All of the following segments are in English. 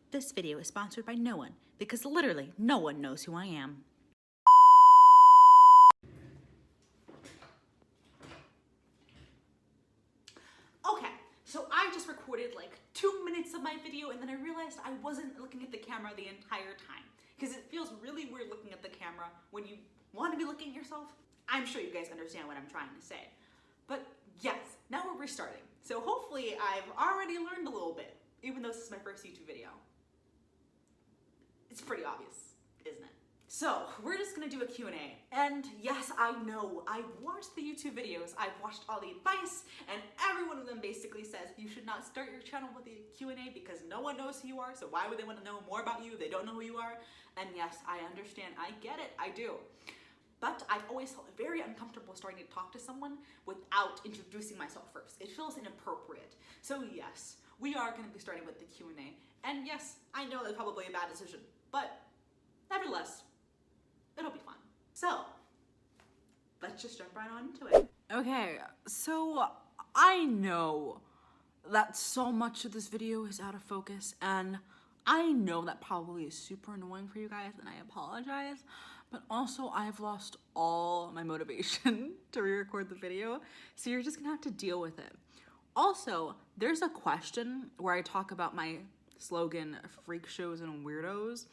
This video is sponsored by no one, because literally no one knows who I am. Okay, so I just recorded like 2 minutes of my video and then I realized I wasn't looking at the camera the entire time. Because it feels really weird looking at the camera when you want to be looking at yourself. I'm sure you guys understand what I'm trying to say. But yes, now we're restarting. So hopefully I've already learned a little bit, even though this is my first YouTube video. It's pretty obvious, isn't it? So we're just gonna do a Q&A. And yes, I know, I've watched the YouTube videos, I've watched all the advice, and every one of them basically says you should not start your channel with a Q&A because no one knows who you are, so why would they want to know more about you if they don't know who you are? And yes, I understand, I get it, I do. But I've always felt very uncomfortable starting to talk to someone without introducing myself first. It feels inappropriate. So yes, we are going to be starting with the Q&A. And yes, I know that's probably a bad decision, but nevertheless, it'll be fun. So, let's just jump right on into it. Okay, so I know that so much of this video is out of focus, and I know that probably is super annoying for you guys, and I apologize, but also I've lost all my motivation to re-record the video, so you're just gonna have to deal with it. Also, there's a question where I talk about my slogan, Freakshows and Weirdos,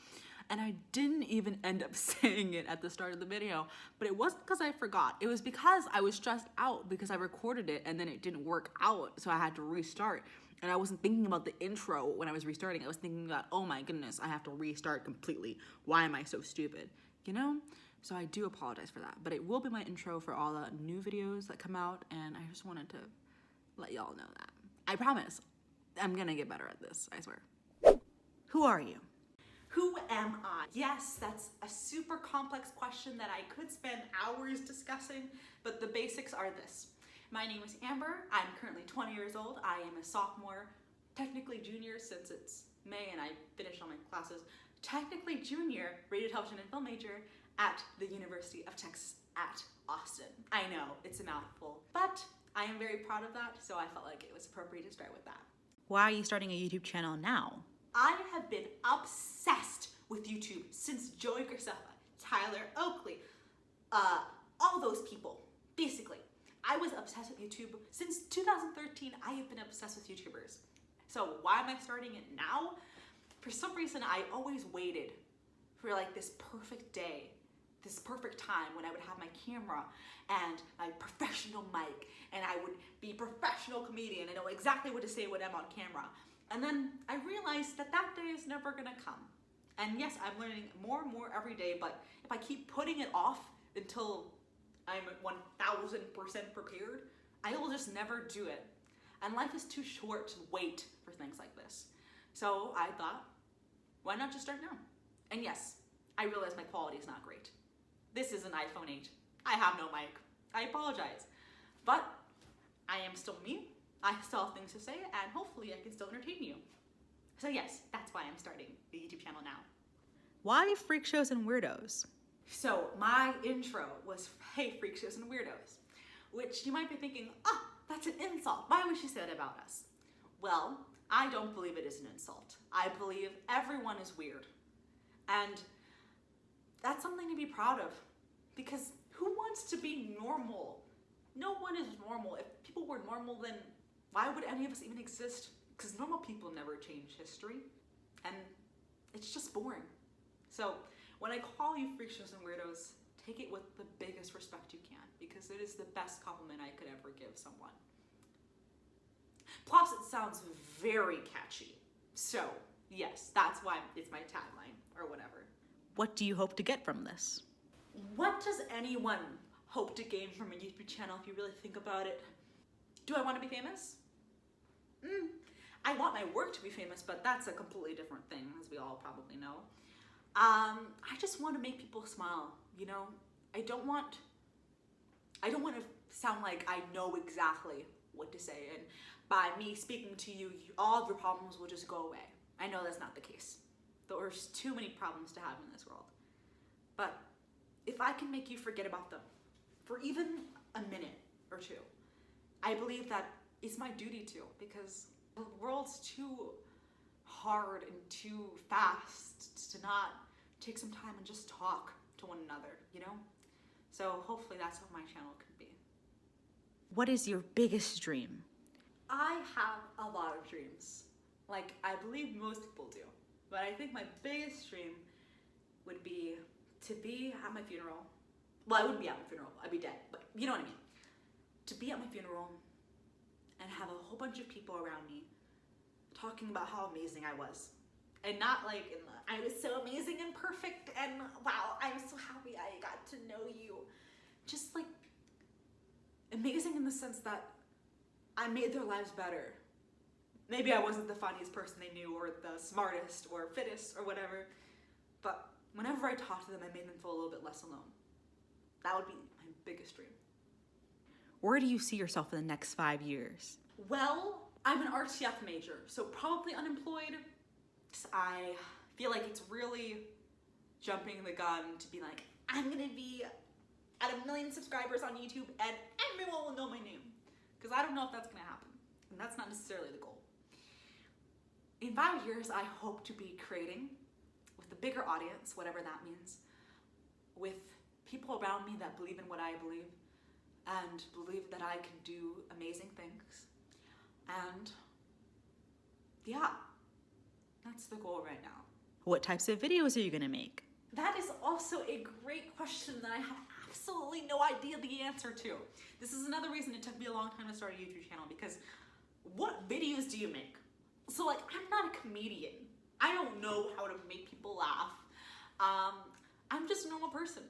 and I didn't even end up saying it at the start of the video, but it wasn't because I forgot. It was because I was stressed out because I recorded it and then it didn't work out, so I had to restart. And I wasn't thinking about the intro when I was restarting. I was thinking about, oh my goodness, I have to restart completely. Why am I so stupid? You know? So I do apologize for that. But it will be my intro for all the new videos that come out, and I just wanted to let y'all know that. I promise, I'm gonna get better at this, I swear. Who are you? Who am I? Yes, that's a super complex question that I could spend hours discussing, but the basics are this. My name is Amber. I'm currently 20 years old. I am a sophomore, technically junior since it's May and I finished all my classes. Technically junior, radio, television, and film major at the University of Texas at Austin. I know, it's a mouthful, but I am very proud of that, so I felt like it was appropriate to start with that. Why are you starting a YouTube channel now? I have been obsessed with YouTube since Joey Graceffa, Tyler Oakley, all those people, basically. I was obsessed with YouTube. Since 2013, I have been obsessed with YouTubers. So why am I starting it now? For some reason, I always waited for like this perfect day, this perfect time when I would have my camera and my professional mic and I would be a professional comedian and know exactly what to say when I'm on camera. And then I realized that that day is never gonna come. And yes, I'm learning more and more every day, but if I keep putting it off until I'm 1000% prepared, I will just never do it. And life is too short to wait for things like this. So I thought, why not just start now? And yes, I realize my quality is not great. This is an iPhone 8. I have no mic. I apologize. But I am still me. I still have things to say, and hopefully I can still entertain you. So yes, that's why I'm starting the YouTube channel now. Why Freakshows and Weirdos? So my intro was, hey, Freakshows and Weirdos, which you might be thinking, oh, that's an insult. Why would she say that about us? Well, I don't believe it is an insult. I believe everyone is weird. And that's something to be proud of, because who wants to be normal? No one is normal. If people were normal, then why would any of us even exist? Because normal people never change history, and it's just boring. So when I call you Freakshows and Weirdos, take it with the biggest respect you can, because it is the best compliment I could ever give someone. Plus, it sounds very catchy. So yes, that's why it's my tagline, or whatever. What do you hope to get from this? What does anyone hope to gain from a YouTube channel if you really think about it? Do I want to be famous? I want my work to be famous, but that's a completely different thing, as we all probably know. I just want to make people smile, you know? I don't want to sound like I know exactly what to say, and by me speaking to you, all of your problems will just go away. I know that's not the case. There's too many problems to have in this world. But if I can make you forget about them for even a minute or two, I believe that it's my duty to, because the world's too hard and too fast to not take some time and just talk to one another, you know? So hopefully that's what my channel can be. What is your biggest dream? I have a lot of dreams. Like, I believe most people do. But I think my biggest dream would be to be at my funeral. Well, I wouldn't be at my funeral. I'd be dead. But you know what I mean. To be at my funeral and have a whole bunch of people around me talking about how amazing I was. And not like, I was so amazing and perfect and wow, I'm so happy I got to know you. Just like amazing in the sense that I made their lives better. Maybe I wasn't the funniest person they knew or the smartest or fittest or whatever, but whenever I talked to them, I made them feel a little bit less alone. That would be my biggest dream. Where do you see yourself in the next 5 years? Well, I'm an RTF major, so probably unemployed. I feel like it's really jumping the gun to be like, I'm gonna be at 1 million subscribers on YouTube and everyone will know my name. Because I don't know if that's gonna happen. And that's not necessarily the goal. In 5 years, I hope to be creating with a bigger audience, whatever that means, with people around me that believe in what I believe and believe that I can do amazing things. And yeah, that's the goal right now. What types of videos are you gonna make? That is also a great question that I have absolutely no idea the answer to. This is another reason it took me a long time to start a YouTube channel, because what videos do you make? So like, I'm not a comedian. I don't know how to make people laugh. I'm just a normal person.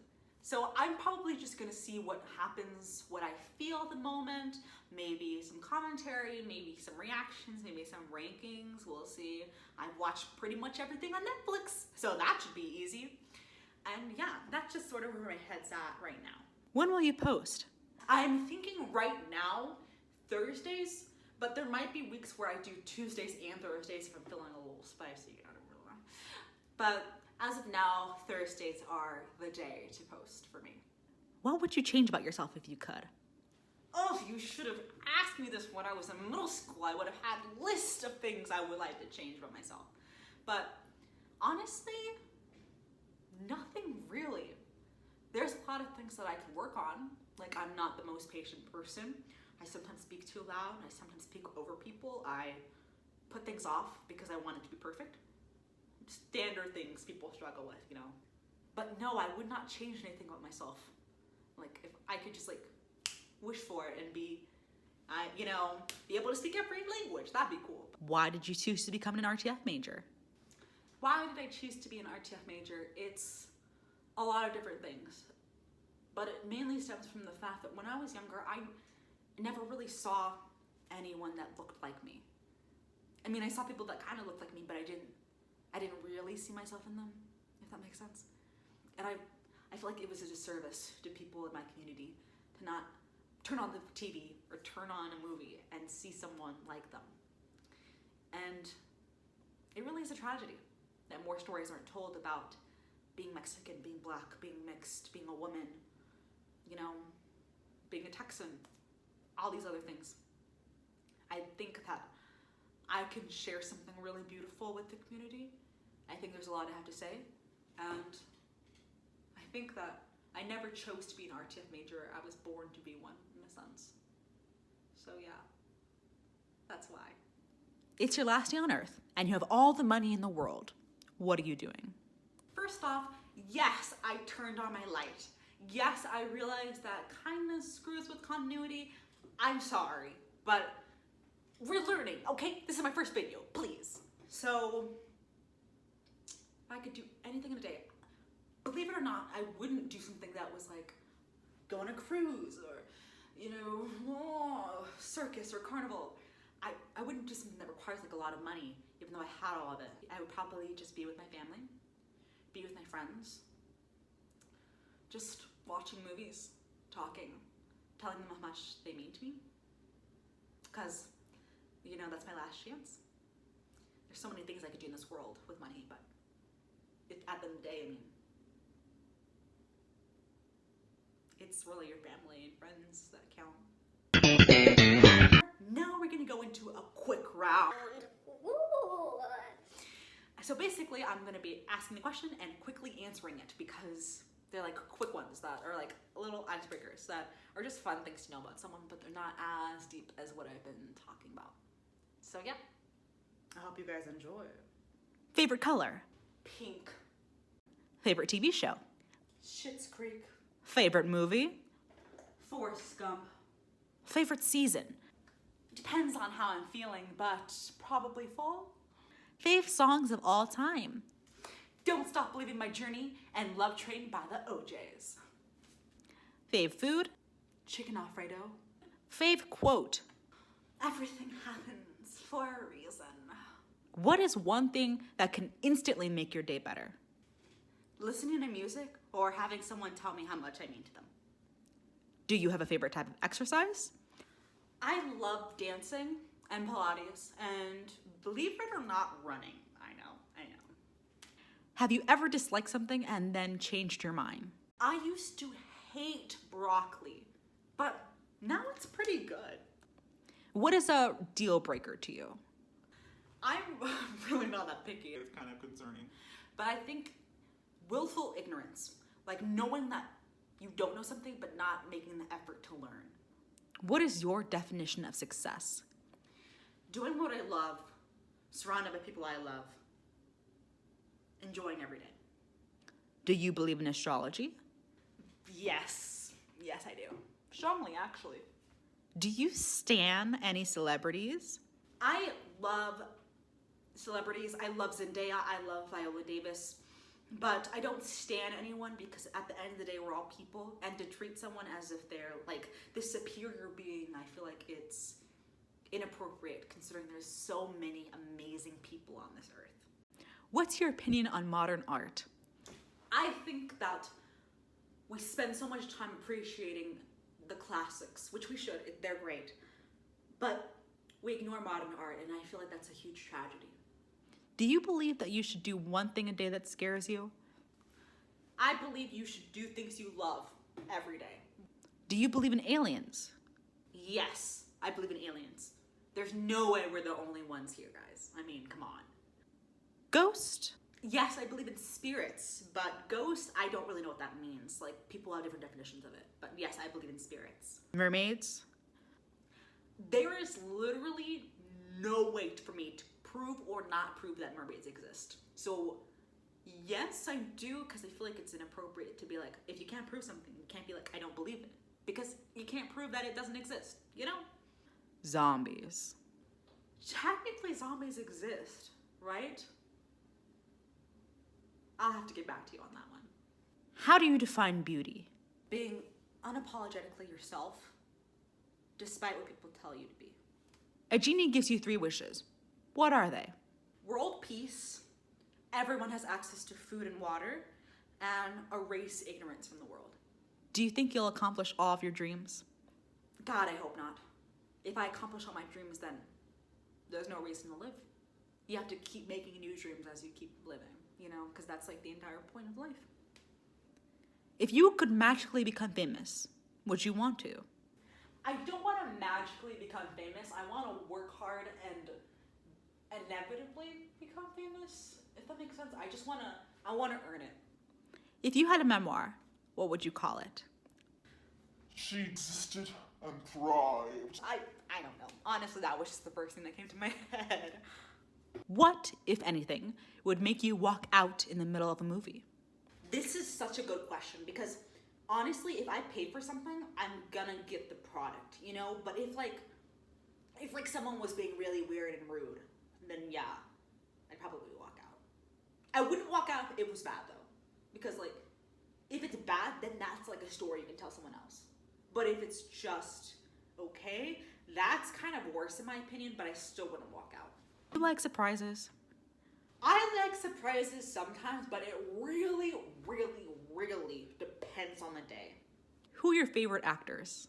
So I'm probably just gonna see what happens, what I feel at the moment, maybe some commentary, maybe some reactions, maybe some rankings, we'll see. I've watched pretty much everything on Netflix, so that should be easy. And yeah, that's just sort of where my head's at right now. When will you post? I'm thinking right now, Thursdays, but there might be weeks where I do Tuesdays and Thursdays if I'm feeling a little spicy, I don't really know. But as of now, Thursdays are the day to post for me. What would you change about yourself if you could? Oh, you should have asked me this when I was in middle school. I would have had a list of things I would like to change about myself. But honestly, nothing really. There's a lot of things that I can work on. Like, I'm not the most patient person. I sometimes speak too loud. I sometimes speak over people. I put things off because I want it to be perfect. Standard things people struggle with, you know. But no, I would not change anything about myself. Like, if I could just like wish for it and be, be able to speak every language, that'd be cool. Why did you choose to become an RTF major? Why did I choose to be an RTF major? It's a lot of different things. But it mainly stems from the fact that when I was younger, I never really saw anyone that looked like me. I mean, I saw people that kind of looked like me, but I didn't really see myself in them, if that makes sense. And I feel like it was a disservice to people in my community to not turn on the TV or turn on a movie and see someone like them. And it really is a tragedy that more stories aren't told about being Mexican, being black, being mixed, being a woman, being a Texan, all these other things. I think that I can share something really beautiful with the community. I think there's a lot I have to say, and I think that I never chose to be an RTF major. I was born to be one, in a sense. So yeah, that's why. It's your last day on Earth, and you have all the money in the world. What are you doing? First off, yes, I turned on my light. Yes, I realized that kindness screws with continuity. I'm sorry, but we're learning, okay? This is my first video, please. So, if I could do anything in a day, believe it or not, I wouldn't do something that was like go on a cruise or, circus or carnival. I wouldn't do something that requires like a lot of money, even though I had all of it. I would probably just be with my family, be with my friends, just watching movies, talking, telling them how much they mean to me. Because, that's my last chance. There's so many things I could do in this world with money, but at the end of the day, it's really your family and friends that count. Now we're gonna go into a quick round. So basically, I'm gonna be asking the question and quickly answering it because they're like quick ones that are like little icebreakers that are just fun things to know about someone, but they're not as deep as what I've been talking about. So yeah, I hope you guys enjoy. Favorite color? Pink. Favorite TV show? Schitt's Creek. Favorite movie? Forrest Gump. Favorite season? Depends on how I'm feeling, but probably fall. Fave songs of all time? Don't Stop Believing My Journey and Love Train by the OJs. Fave food? Chicken Alfredo. Fave quote? Everything happens for a reason. What is one thing that can instantly make your day better? Listening to music or having someone tell me how much I mean to them. Do you have a favorite type of exercise? I love dancing and Pilates and, believe it or not, running. I know. Have you ever disliked something and then changed your mind? I used to hate broccoli, but now it's pretty good. What is a deal breaker to you? I'm really not that picky. It's kind of concerning. But I think willful ignorance, like knowing that you don't know something but not making the effort to learn. What is your definition of success? Doing what I love, surrounded by people I love, enjoying every day. Do you believe in astrology? Yes, I do. Strongly, actually. Do you stan any celebrities? I love celebrities. I love Zendaya. I love Viola Davis. But I don't stan anyone because at the end of the day, we're all people. And to treat someone as if they're like this superior being, I feel like it's inappropriate considering there's so many amazing people on this earth. What's your opinion on modern art? I think that we spend so much time appreciating the classics, which we should, they're great. But we ignore modern art, and I feel like that's a huge tragedy. Do you believe that you should do one thing a day that scares you? I believe you should do things you love every day. Do you believe in aliens? Yes, I believe in aliens. There's no way we're the only ones here, guys. I mean, come on. Ghost? Yes, I believe in spirits, but ghost, I don't really know what that means. Like, people have different definitions of it. But yes, I believe in spirits. Mermaids? There is literally no way for me to prove or not prove that mermaids exist. So, yes, I do, because I feel like it's inappropriate to be like, if you can't prove something, you can't be like, I don't believe it. Because you can't prove that it doesn't exist, you know? Zombies? Technically, zombies exist, right? I'll have to get back to you on that one. How do you define beauty? Being unapologetically yourself, despite what people tell you to be. A genie gives you 3 wishes. What are they? World peace, everyone has access to food and water, and erase ignorance from the world. Do you think you'll accomplish all of your dreams? God, I hope not. If I accomplish all my dreams, then there's no reason to live. You have to keep making new dreams as you keep living, you know, because that's like the entire point of life. If you could magically become famous, would you want to? I don't want to magically become famous. I want to work hard and inevitably become famous, if that makes sense. I want to earn it. If you had a memoir, what would you call it? She existed and thrived. I don't know. Honestly, that was just the first thing that came to my head. What, if anything, would make you walk out in the middle of a movie? This is such a good question because honestly, if I pay for something, I'm gonna get the product, you know? But if someone was being really weird and rude, then yeah, I'd probably walk out. I wouldn't walk out if it was bad though. Because like, if it's bad, then that's like a story you can tell someone else. But if it's just okay, that's kind of worse in my opinion, but I still wouldn't walk out. Do you like surprises? I like surprises sometimes, but it really, really, really depends on the day. Who are your favorite actors?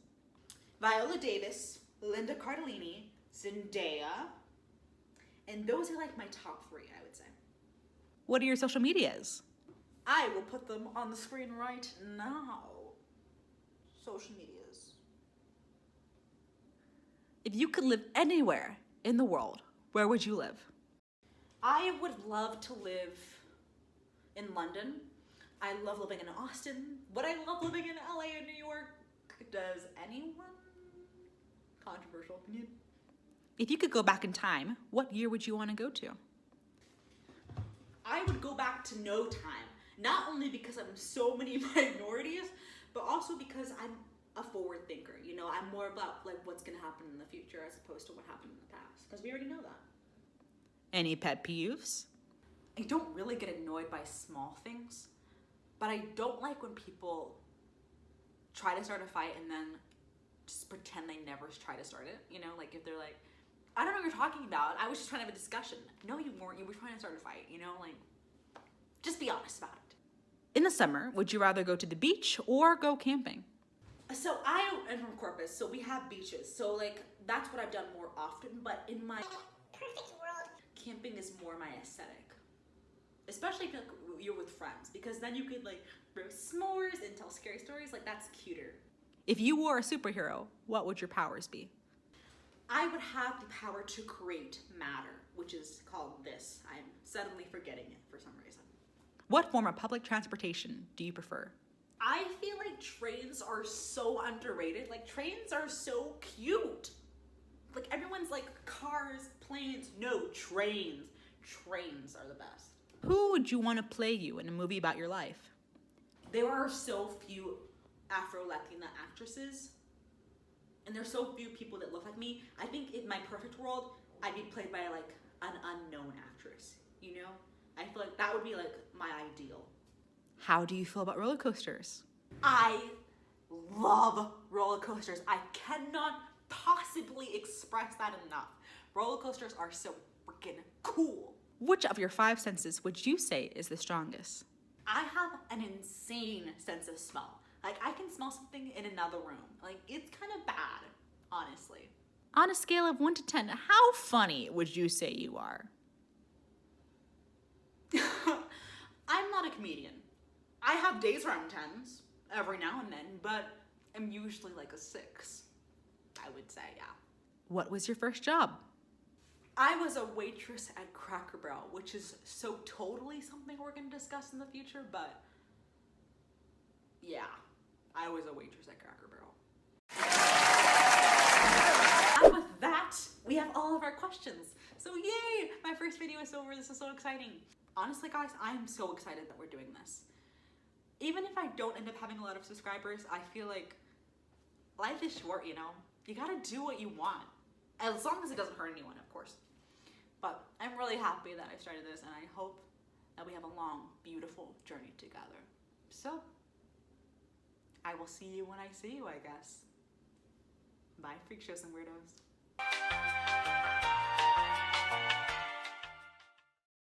Viola Davis, Linda Cardellini, Zendaya, and those are like my top 3, I would say. What are your social medias? I will put them on the screen right now. Social medias. If you could live anywhere in the world, where would you live? I would love to live in London. I love living in Austin. Would I love living in LA and New York? Does anyone? Controversial opinion. If you could go back in time, what year would you want to go to? I would go back to no time. Not only because I'm so many minorities, but also because I'm a forward thinker. You know, I'm more about like what's gonna happen in the future as opposed to what happened in the past. Because we already know that. Any pet peeves? I don't really get annoyed by small things, but I don't like when people try to start a fight and then just pretend they never try to start it. You know, like if they're like, I don't know what you're talking about. I was just trying to have a discussion. No, you weren't. You were trying to start a fight. You know, like, just be honest about it. In the summer, would you rather go to the beach or go camping? So I am from Corpus, so we have beaches. So like, that's what I've done more often. But in my perfect world, camping is more my aesthetic. Especially if you're with friends, because then you could like roast s'mores and tell scary stories. Like, that's cuter. If you were a superhero, what would your powers be? I would have the power to create matter, which is called this. I'm suddenly forgetting it for some reason. What form of public transportation do you prefer? I feel like trains are so underrated. Like, trains are so cute. Like, everyone's like, cars, planes. No, trains. Trains are the best. Who would you want to play you in a movie about your life? There are so few Afro-Latina actresses, and there's so few people that look like me. I think in my perfect world, I'd be played by like an unknown actress, you know? I feel like that would be like my ideal. How do you feel about roller coasters? I love roller coasters. I cannot possibly express that enough. Roller coasters are so freaking cool. Which of your 5 senses would you say is the strongest? I have an insane sense of smell. Like, I can smell something in another room. Like, it's kind of bad, honestly. On a scale of 1 to 10, how funny would you say you are? I'm not a comedian. I have days where I'm 10s every now and then, but I'm usually like a 6, I would say, yeah. What was your first job? I was a waitress at Cracker Barrel, which is so totally something we're going to discuss in the future, but yeah, I was a waitress at Cracker Barrel. And with that, we have all of our questions. So yay, my first video is over. This is so exciting. Honestly, guys, I'm so excited that we're doing this. Even if I don't end up having a lot of subscribers, I feel like life is short, you know? You gotta do what you want. As long as it doesn't hurt anyone, of course. But I'm really happy that I started this, and I hope that we have a long, beautiful journey together. So, I will see you when I see you, I guess. Bye, Freakshows and Weirdos.